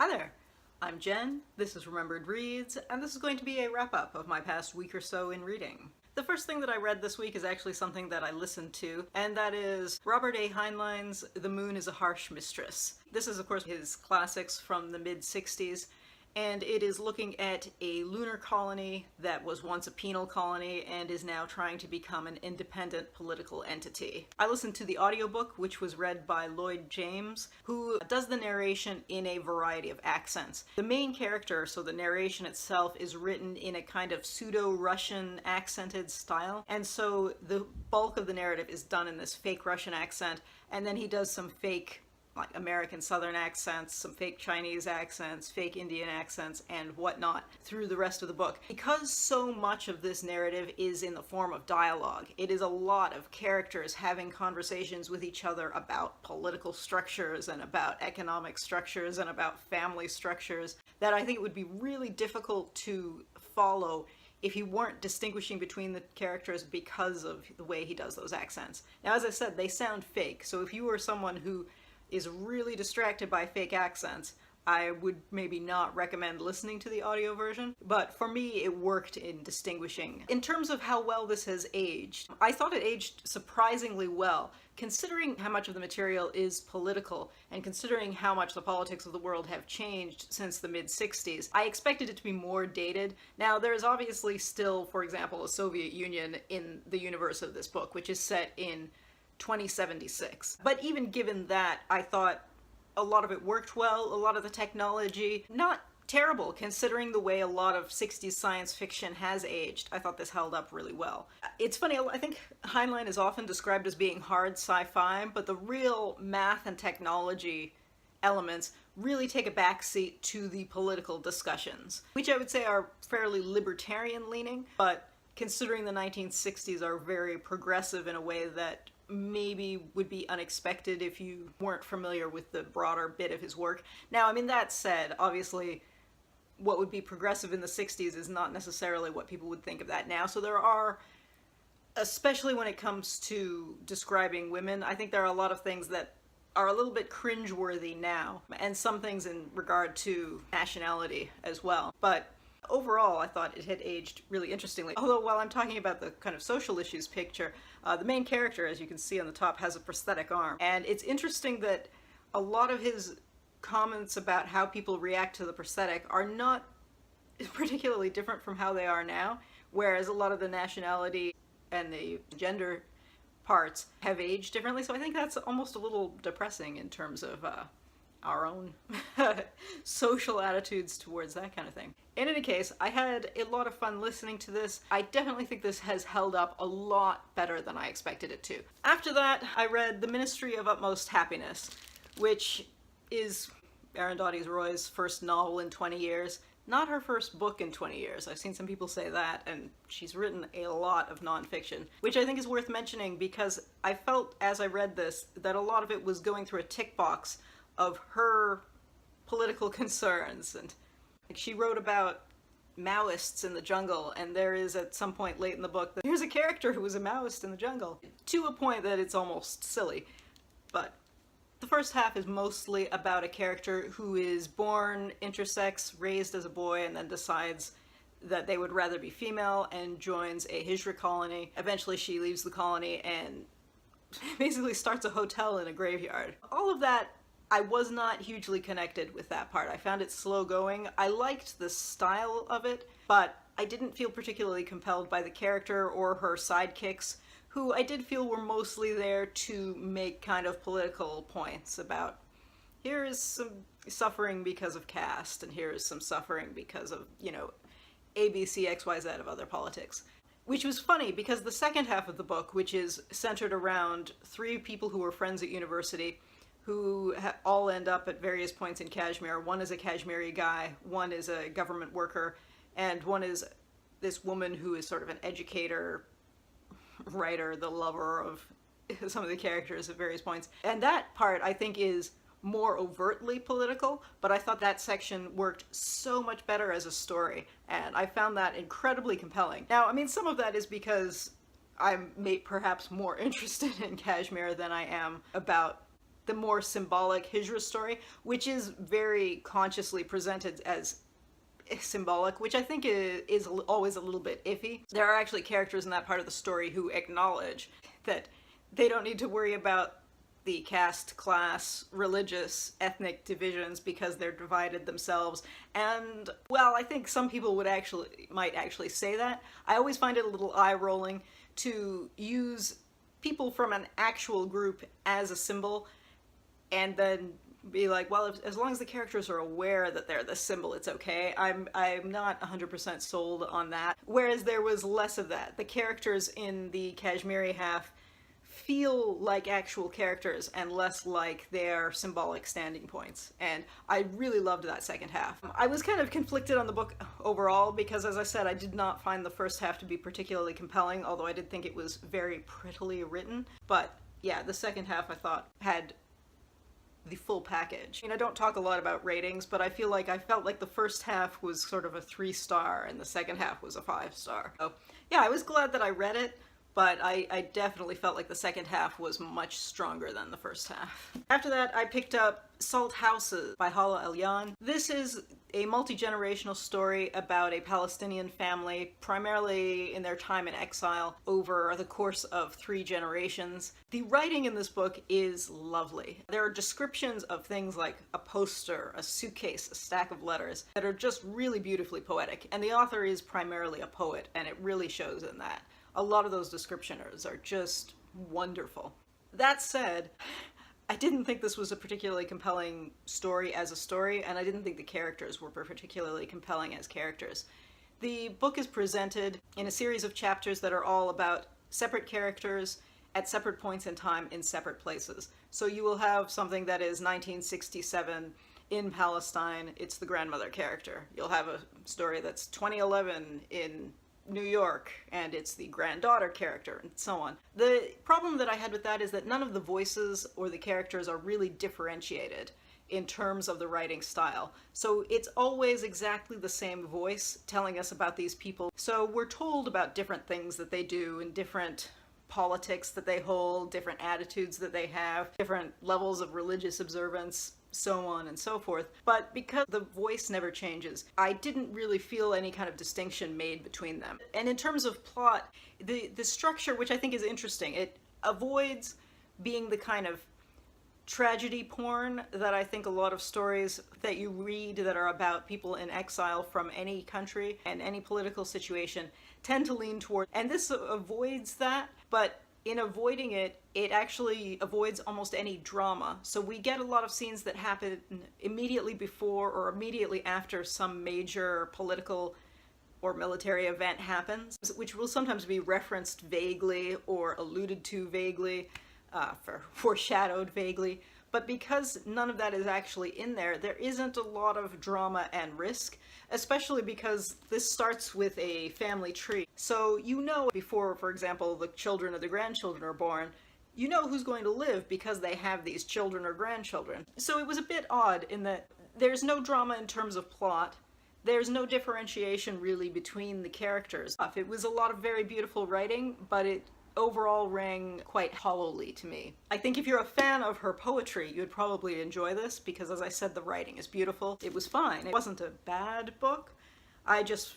Hi there, I'm Jen, this is Remembered Reads, and this is going to be a wrap-up of my past week or so in reading. The first thing that I read this week is actually something that I listened to, and that is Robert A. Heinlein's The Moon is a Harsh Mistress. This is, of course, his classics from the mid-60s, and it is looking at a lunar colony that was once a penal colony and is now trying to become an independent political entity. I listened to the audiobook, which was read by Lloyd, who does the narration in a variety of accents. The main character, so the narration itself, is written in a kind of pseudo-Russian accented style, and so the bulk of the narrative is done in this fake Russian accent, and then he does some fake like American Southern accents, some fake Chinese accents, fake Indian accents, and whatnot through the rest of the book. Because so much of this narrative is in the form of dialogue, it is a lot of characters having conversations with each other about political structures and about economic structures and about family structures that I think it would be really difficult to follow if you weren't distinguishing between the characters because of the way he does those accents. Now, as I said, they sound fake, so if you were someone who is really distracted by fake accents, I would maybe not recommend listening to the audio version, but for me it worked in distinguishing. In terms of how well this has aged, I thought it aged surprisingly well, considering how much of the material is political, and considering how much the politics of the world have changed since the mid-60s. I expected it to be more dated. Now, there is obviously still, for example, a Soviet Union in the universe of this book, which is set in 2076. But even given that, I thought a lot of it worked well, a lot of the technology, not terrible considering the way a lot of 60s science fiction has aged. I thought this held up really well. It's funny, I think Heinlein is often described as being hard sci-fi, but the real math and technology elements really take a backseat to the political discussions, which I would say are fairly libertarian leaning, but considering the 1960s are very progressive in a way that maybe would be unexpected if you weren't familiar with the broader bit of his work. Now, I mean, that said, obviously what would be progressive in the 60s is not necessarily what people would think of that now. So there are, especially when it comes to describing women, I think there are a lot of things that are a little bit cringeworthy now, and some things in regard to nationality as well. But overall, I thought it had aged really interestingly. Although while I'm talking about the kind of social issues picture, the main character, as you can see on the top, has a prosthetic arm. And it's interesting that a lot of his comments about how people react to the prosthetic are not particularly different from how they are now, whereas a lot of the nationality and the gender parts have aged differently. So I think that's almost a little depressing in terms of our own social attitudes towards that kind of thing. In any case, I had a lot of fun listening to this. I definitely think this has held up a lot better than I expected it to. After that, I read The Ministry of Utmost Happiness, which is Arundhati Roy's first novel in 20 years. Not her first book in 20 years. I've seen some people say that, and she's written a lot of nonfiction, which I think is worth mentioning because I felt as I read this that a lot of it was going through a tick box of her political concerns. And she wrote about Maoists in the jungle, and there is at some point late in the book that here's a character who was a Maoist in the jungle, to a point that it's almost silly. But the first half is mostly about a character who is born intersex, raised as a boy, and then decides that they would rather be female and joins a Hijra colony. Eventually she leaves the colony and basically starts a hotel in a graveyard. All of that, I was not hugely connected with that part. I found it slow going. I liked the style of it, but I didn't feel particularly compelled by the character or her sidekicks, who I did feel were mostly there to make kind of political points about here is some suffering because of caste, and here is some suffering because of, you know, A, B, C, X, Y, Z of other politics. Which was funny because the second half of the book, which is centered around three people who were friends at university, who all end up at various points in Kashmir. One is a Kashmiri guy, one is a government worker, and one is this woman who is sort of an educator, writer, the lover of some of the characters at various points. And that part, I think, is more overtly political, but I thought that section worked so much better as a story, and I found that incredibly compelling. Now, I mean, some of that is because I'm perhaps more interested in Kashmir than I am about the more symbolic Hijra story, which is very consciously presented as symbolic, which I think is always a little bit iffy. There are actually characters in that part of the story who acknowledge that they don't need to worry about the caste, class, religious, ethnic divisions because they're divided themselves. And, well, I think some people might actually say that. I always find it a little eye-rolling to use people from an actual group as a symbol and then be like, well, as long as the characters are aware that they're the symbol, it's okay. I'm not 100% sold on that. Whereas there was less of that. The characters in the Kashmiri half feel like actual characters and less like their symbolic standing points. And I really loved that second half. I was kind of conflicted on the book overall because, as I said, I did not find the first half to be particularly compelling, although I did think it was very prettily written. But yeah, the second half I thought had the full package. I don't talk a lot about ratings, but I felt like the first half was sort of a 3-star and the second half was a 5-star. So yeah, I was glad that I read it, but I definitely felt like the second half was much stronger than the first half. After that, I picked up Salt Houses by Hala Alyan. This is a multi-generational story about a Palestinian family, primarily in their time in exile over the course of 3 generations. The writing in this book is lovely. There are descriptions of things like a poster, a suitcase, a stack of letters that are just really beautifully poetic, and the author is primarily a poet, and it really shows in that. A lot of those descriptioners are just wonderful. That said, I didn't think this was a particularly compelling story as a story, and I didn't think the characters were particularly compelling as characters. The book is presented in a series of chapters that are all about separate characters at separate points in time in separate places. So you will have something that is 1967 in Palestine, it's the grandmother character. You'll have a story that's 2011 in New York, and it's the granddaughter character, and so on. The problem that I had with that is that none of the voices or the characters are really differentiated in terms of the writing style. So it's always exactly the same voice telling us about these people. So we're told about different things that they do and different politics that they hold, different attitudes that they have, different levels of religious observance, so on and so forth. But because the voice never changes, I didn't really feel any kind of distinction made between them. And in terms of plot, the structure, which I think is interesting, it avoids being the kind of tragedy porn that I think a lot of stories that you read that are about people in exile from any country and any political situation tend to lean toward. And this avoids that, but in avoiding it, it actually avoids almost any drama. So we get a lot of scenes that happen immediately before or immediately after some major political or military event happens, which will sometimes be referenced vaguely or alluded to vaguely, foreshadowed vaguely. But because none of that is actually in there, there isn't a lot of drama and risk, especially because this starts with a family tree. So you know before, for example, the children or the grandchildren are born, you know who's going to live because they have these children or grandchildren. So it was a bit odd in that there's no drama in terms of plot. There's no differentiation really between the characters. It was a lot of very beautiful writing, but it overall rang quite hollowly to me. I think if you're a fan of her poetry, you'd probably enjoy this because, as I said, the writing is beautiful. It was fine. It wasn't a bad book. I just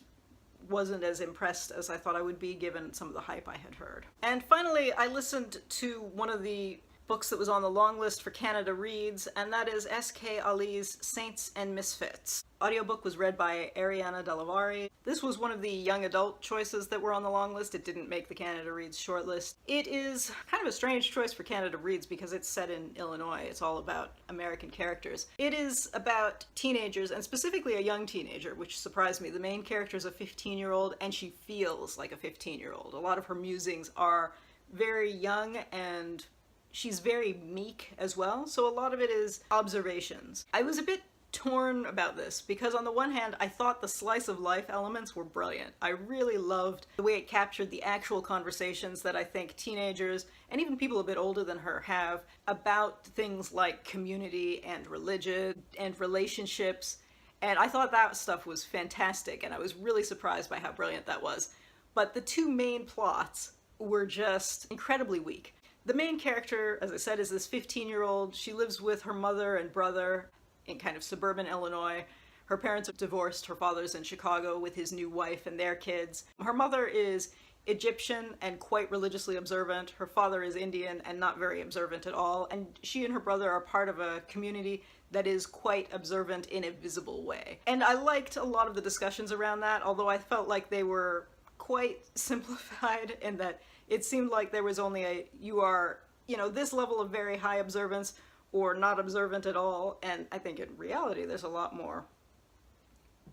wasn't as impressed as I thought I would be given some of the hype I had heard. And finally, I listened to one of the books that was on the long list for Canada Reads, and that is S.K. Ali's Saints and Misfits. Audiobook was read by Ariana Delawari. This was one of the young adult choices that were on the long list. It didn't make the Canada Reads shortlist. It is kind of a strange choice for Canada Reads because it's set in Illinois. It's all about American characters. It is about teenagers, and specifically a young teenager, which surprised me. The main character is a 15-year-old, and she feels like a 15-year-old. A lot of her musings are very young, and she's very meek as well, so a lot of it is observations. I was a bit torn about this because on the one hand I thought the slice of life elements were brilliant. I really loved the way it captured the actual conversations that I think teenagers and even people a bit older than her have about things like community and religion and relationships, and I thought that stuff was fantastic and I was really surprised by how brilliant that was. But the two main plots were just incredibly weak. The main character, as I said, is this 15-year-old. She lives with her mother and brother in kind of suburban Illinois. Her parents are divorced. Her father's in Chicago with his new wife and their kids. Her mother is Egyptian and quite religiously observant. Her father is Indian and not very observant at all. And she and her brother are part of a community that is quite observant in a visible way. And I liked a lot of the discussions around that, although I felt like they were quite simplified in that it seemed like there was only you are, this level of very high observance or not observant at all. And I think in reality, there's a lot more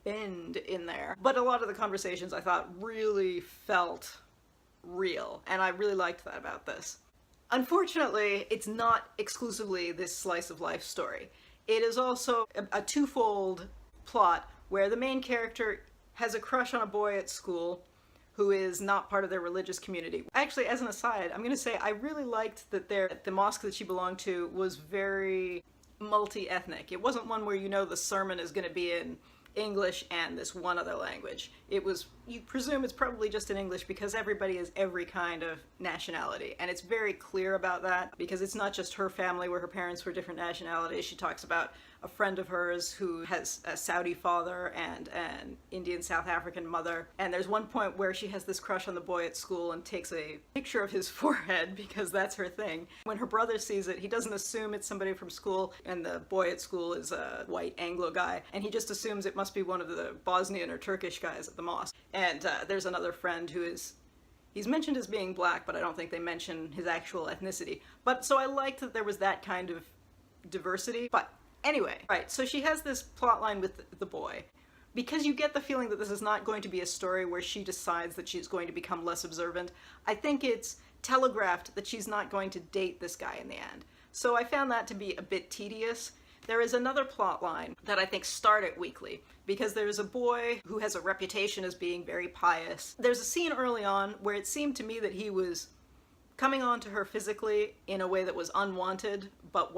bend in there. But a lot of the conversations I thought really felt real, and I really liked that about this. Unfortunately, it's not exclusively this slice of life story. It is also a twofold plot where the main character has a crush on a boy at school who is not part of their religious community. Actually, as an aside, I'm going to say I really liked that the mosque that she belonged to was very multi-ethnic. It wasn't one where the sermon is going to be in English and this one other language. It was, you presume it's probably just in English because everybody is every kind of nationality. And it's very clear about that because it's not just her family where her parents were different nationalities. She talks about a friend of hers who has a Saudi father and an Indian South African mother. And there's one point where she has this crush on the boy at school and takes a picture of his forehead because that's her thing. When her brother sees it, he doesn't assume it's somebody from school, and the boy at school is a white Anglo guy, and he just assumes it must be one of the Bosnian or Turkish guys at the mosque. And there's another friend who he's mentioned as being black, but I don't think they mention his actual ethnicity. But so I liked that there was that kind of diversity. But anyway, right, so she has this plot line with the boy. Because you get the feeling that this is not going to be a story where she decides that she's going to become less observant, I think it's telegraphed that she's not going to date this guy in the end. So I found that to be a bit tedious. There is another plot line that I think started weakly, because there's a boy who has a reputation as being very pious. There's a scene early on where it seemed to me that he was coming on to her physically in a way that was unwanted, but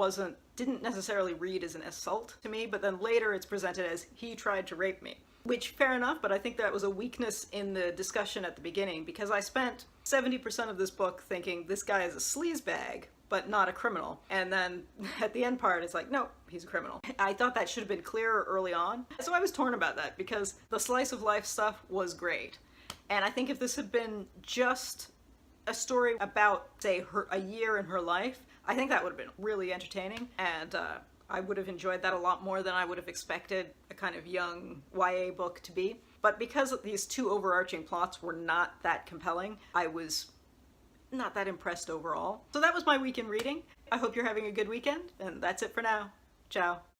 didn't necessarily read as an assault to me, but then later it's presented as he tried to rape me. Which, fair enough, but I think that was a weakness in the discussion at the beginning, because I spent 70% of this book thinking this guy is a sleazebag, but not a criminal. And then at the end part, it's like, no, he's a criminal. I thought that should have been clearer early on. So I was torn about that, because the slice of life stuff was great. And I think if this had been just a story about, say, a year in her life, I think that would have been really entertaining, and I would have enjoyed that a lot more than I would have expected a kind of young YA book to be. But because these two overarching plots were not that compelling, I was not that impressed overall. So that was my week in reading. I hope you're having a good weekend, and that's it for now. Ciao.